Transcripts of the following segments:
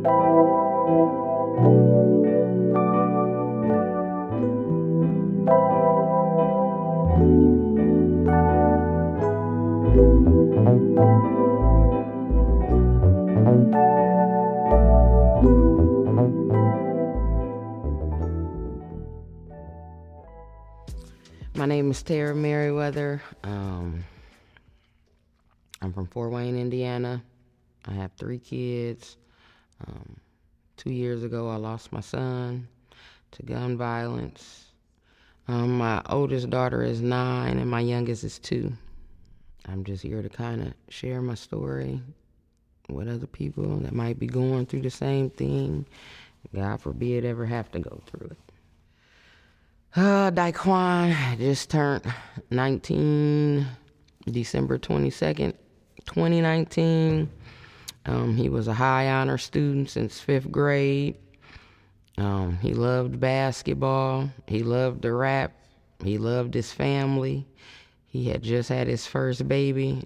My name is Meriwether. I'm from Fort Wayne, Indiana. I have 3 kids. 2 years ago, I lost my son to gun violence. My oldest daughter is 9 and my youngest is 2. I'm just here to kind of share my story with other people that might be going through the same thing. God forbid ever have to go through it. Diquan just turned 19, December 22nd, 2019. He was a high honor student since 5th grade. He loved basketball. He loved to rap. He loved his family. He had just had his first baby.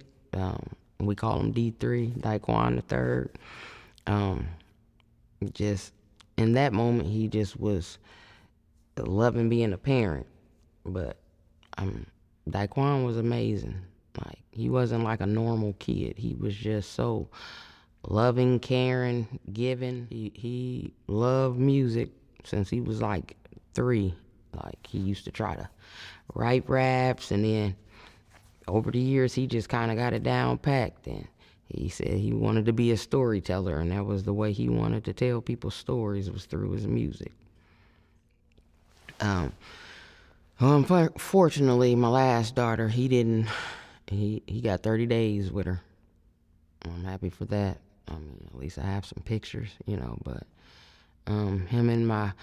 We call him D3, Diquan III. Just in that moment, he just was loving being a parent. But Diquan was amazing. Like, he wasn't like a normal kid. He was just so loving, caring, giving. He loved music since he was like 3. Like, he used to try to write raps, and then over the years he just kind of got it down packed. And he said he wanted to be a storyteller, and that was the way he wanted to tell people stories, was through his music. Unfortunately, my last daughter, he got 30 days with her. I'm happy for that. I mean, at least I have some pictures, but him and my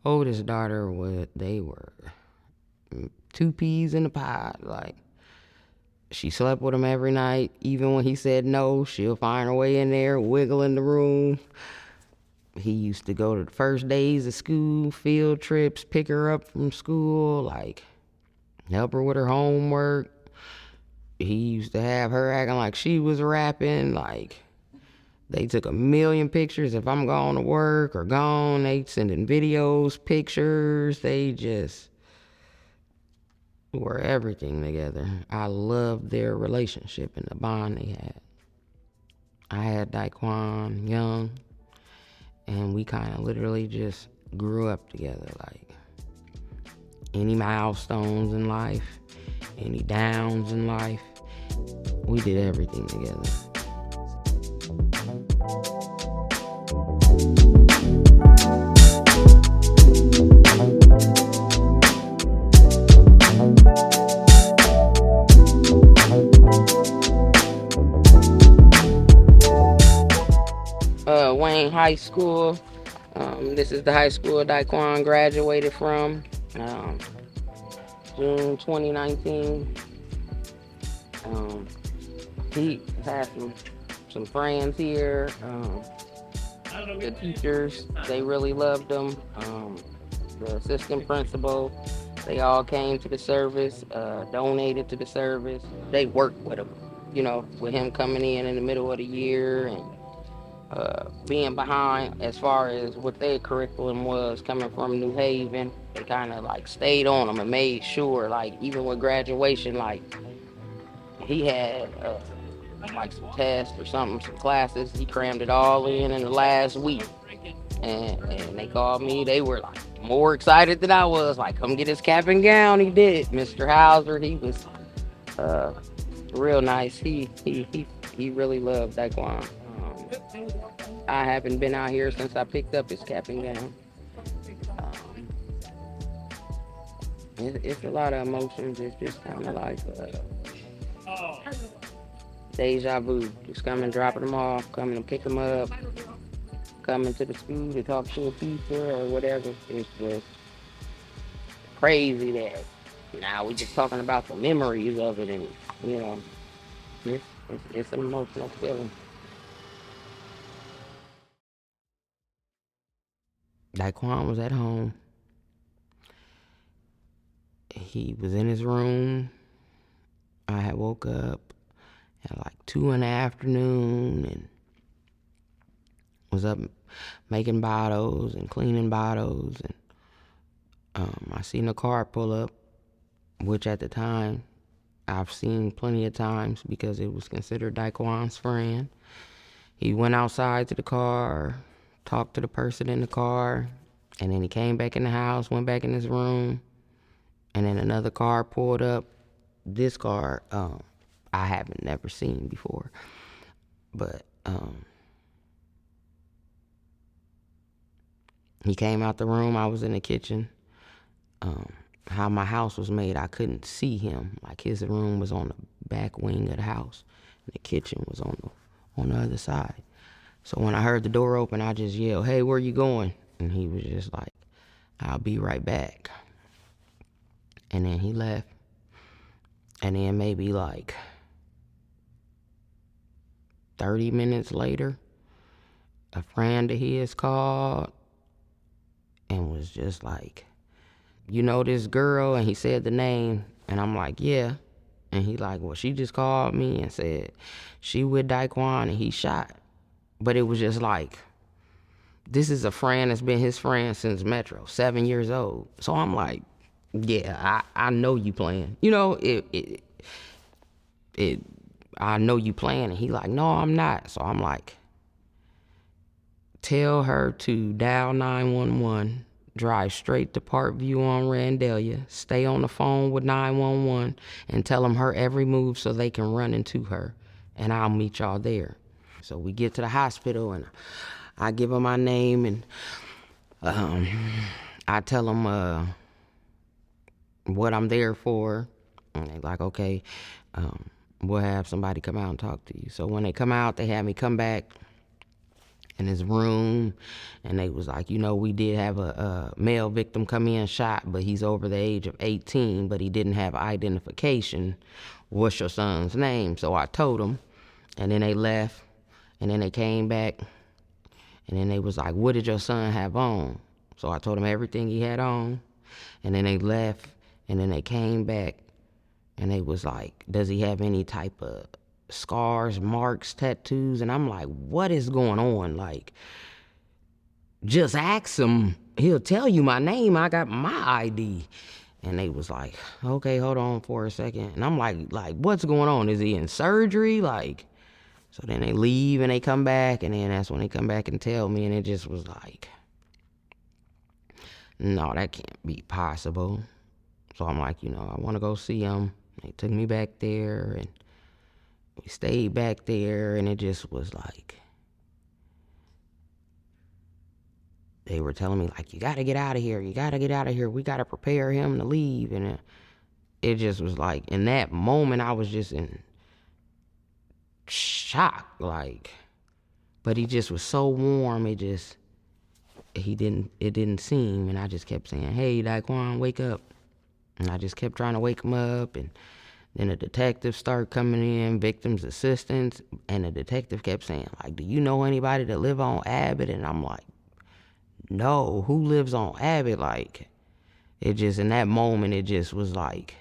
oldest daughter, they were 2 peas in a pod. Like, she slept with him every night. Even when he said no, she'll find her way in there, wiggle in the room. He used to go to the first days of school, field trips, pick her up from school, like, help her with her homework. He used to have her acting like she was rapping. Like, they took a million pictures. If I'm going to work or gone, they sending videos, pictures. They just were everything together. I loved their relationship and the bond they had. I had Diquan young, and we kind of literally just grew up together. Like, any milestones in life, any downs in life, we did everything together. Wayne High School. This is the high school Diquan graduated from. June 2019. He had some friends here. The teachers, they really loved him. The assistant principal, they all came to the service, donated to the service. They worked with him, with him coming in the middle of the year and being behind as far as what their curriculum was, coming from New Haven. They kind of like stayed on him and made sure, like, even with graduation, like, he had like some tests or something, some classes. He crammed it all in the last week. And they called me. They were like more excited than I was. Like, come get his cap and gown. He did. Mr. Hauser, he was real nice. He really loved Diquan. I haven't been out here since I picked up his cap and gown. It's a lot of emotions. It's just kind of like deja vu. Just coming, dropping them off, coming to pick them up, coming to the school to talk to a teacher or whatever. It's just crazy that now we're just talking about the memories of it, and it's an emotional feeling. Daquan was at home. He was in his room. I had woke up at like 2 in the afternoon and was up making bottles and cleaning bottles, and I seen a car pull up, which at the time I've seen plenty of times because it was considered Diquan's friend. He went outside to the car, talked to the person in the car, and then he came back in the house, went back in his room, and then another car pulled up. This car, I haven't never seen before, but he came out the room. I was in the kitchen. How my house was made, I couldn't see him. Like his room was on the back wing of the house, and the kitchen was on the other side. So when I heard the door open, I just yelled, "Hey, where you going?" And he was just like, "I'll be right back." And then he left. And then maybe like 30 minutes later, a friend of his called and was just like, "You know this girl?" And he said the name, and I'm like, "Yeah." And he like, "Well, she just called me and said she with Diquan and he shot." But it was just like, this is a friend that's been his friend since Metro, 7 years old. So I'm like, yeah, I know you playing. You know, I know you playing. And he like, "No, I'm not." So I'm like, "Tell her to dial 911, drive straight to Parkview on Randelia, stay on the phone with 911, and tell them her every move so they can run into her, and I'll meet y'all there." So we get to the hospital, and I give them my name, and I tell them what I'm there for, and they like, "Okay, we'll have somebody come out and talk to you." So when they come out, they had me come back in his room, and they was like, "We did have a male victim come in shot, but he's over the age of 18, but he didn't have identification. What's your son's name?" So I told them, and then they left, and then they came back, and then they was like, "What did your son have on?" So I told them everything he had on, and then they left, and then they came back, and they was like, "Does he have any type of scars, marks, tattoos?" And I'm like, what is going on? Like, just ask him. He'll tell you my name. I got my ID. And they was like, "Okay, hold on for a second." And I'm like, what's going on? Is he in surgery? Like, so then they leave and they come back, and then that's when they come back and tell me, and it just was like, no, that can't be possible. So I'm like, I want to go see him. They took me back there, and we stayed back there, and it just was like, they were telling me, like, "You got to get out of here. You got to get out of here. We got to prepare him to leave." And it just was like, in that moment, I was just in shock. Like, but he just was so warm. It didn't seem. And I just kept saying, "Hey, Diquan, wake up." And I just kept trying to wake him up. And then the detective started coming in, victim's assistants. And the detective kept saying, like, "Do you know anybody that live on Abbott?" And I'm like, "No, who lives on Abbott?" Like, it just, in that moment, it just was like,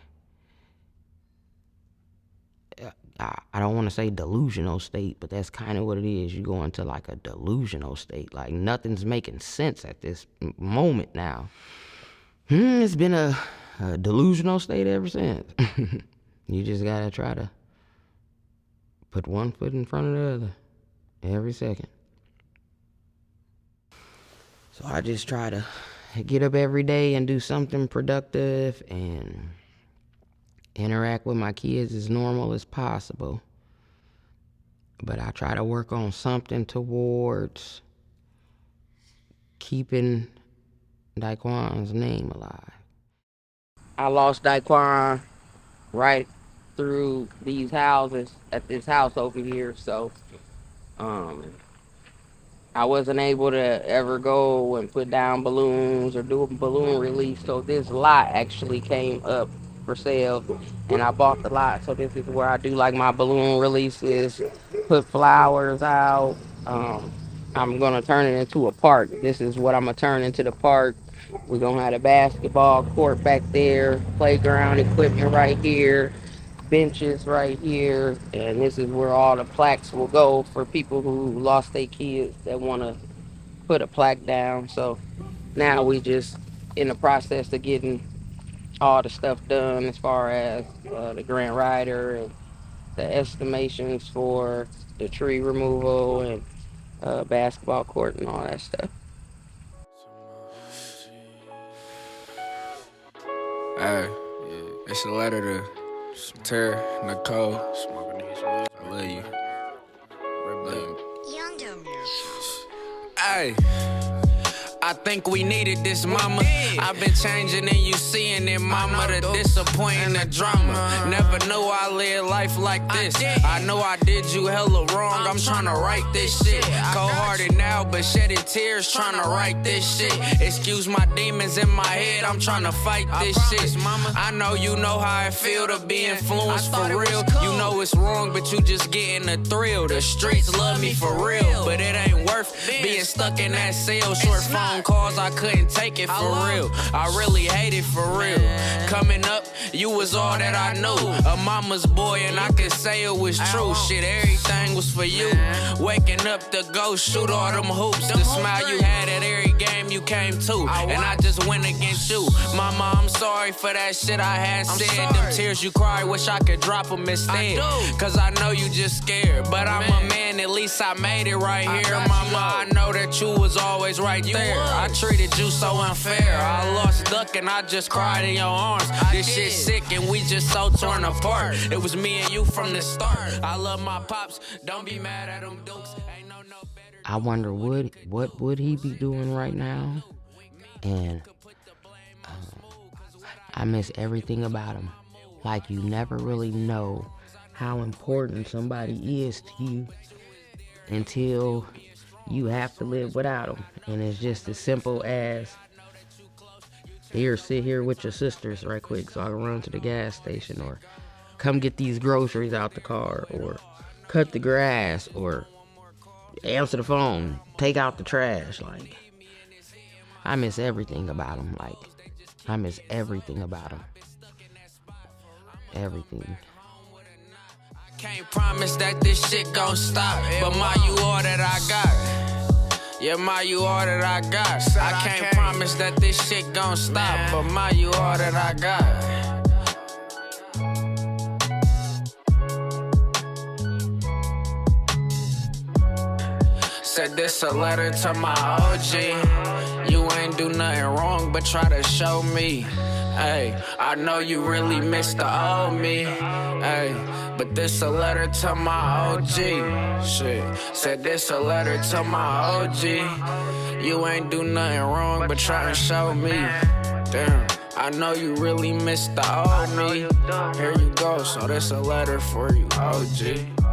I don't want to say delusional state, but that's kind of what it is. You go into like a delusional state. Like, nothing's making sense at this moment now. It's been a delusional state ever since. You just gotta try to put one foot in front of the other every second. So I just try to get up every day and do something productive and interact with my kids as normal as possible. But I try to work on something towards keeping Diquan's name alive. I lost Diquan right through these houses at this house over here, so um I wasn't able to ever go and put down balloons or do a balloon release. So this lot actually came up for sale, and I bought the lot. So this is where I do like my balloon releases, put flowers out. I'm gonna turn it into a park. This is what I'm gonna turn into the park. We're gonna have a basketball court back there, playground equipment right here. benches right here, and this is where all the plaques will go for people who lost their kids that want to put a plaque down. So now we just in the process of getting all the stuff done as far as the grant writer and the estimations for the tree removal and basketball court and all that stuff. Hey, it's a letter to Tara, Nicole. I love you. Hey. I think we needed this, mama. I've been changing and you seeing it, mama. The disappointing, the drama. Never knew I lived life like this. I know I did you hella wrong. I'm trying to right this shit. Cold-hearted now, but shedding tears trying to right this shit. Excuse my demons in my head, I'm trying to fight this shit. I know you know how I feel to be influenced for real. You know it's wrong, but you just getting the thrill. The streets love me for real, but it ain't worth being stuck in that cell. Short phone calls, I couldn't take it for real. I really hate it for real. Coming up, you was all that I knew. A mama's boy, and I could say it was true. Shit, everything was for you. Waking up to go shoot all them hoops. The smile you had at every game you came to, and I just went against you. Mama, I'm sorry for that shit I had said. Them tears you cried, wish I could drop them instead. Cause I know you just scared, but I'm a man, at least I made it right here. Mama, I know that you was always right there. I treated you so unfair. I lost duck and I just cried in your arms. This shit sick and we just so torn apart. It was me and you from the start. I love my pops, don't be mad at them dukes. Ain't no better. I wonder what would he be doing right now? And I miss everything about him. Like, you never really know how important somebody is to you until you have to live without them. And it's just as simple as, here, sit here with your sisters right quick so I can run to the gas station, or come get these groceries out the car, or cut the grass, or answer the phone, take out the trash. Like, I miss everything about him. Like, I miss everything about him. Everything. Can't promise that this shit gon' stop, but my, you all that I got. Yeah, my, you all that I got. I can't promise that this shit gon' stop, but my, you all that I got. Said this a letter to my OG. You ain't do nothing wrong, but try to show me. Hey, I know you really miss the old me. Hey, but this a letter to my OG. Shit, said this a letter to my OG. You ain't do nothing wrong, but try to show me. Damn, I know you really miss the old me. Here you go, so this a letter for you, OG.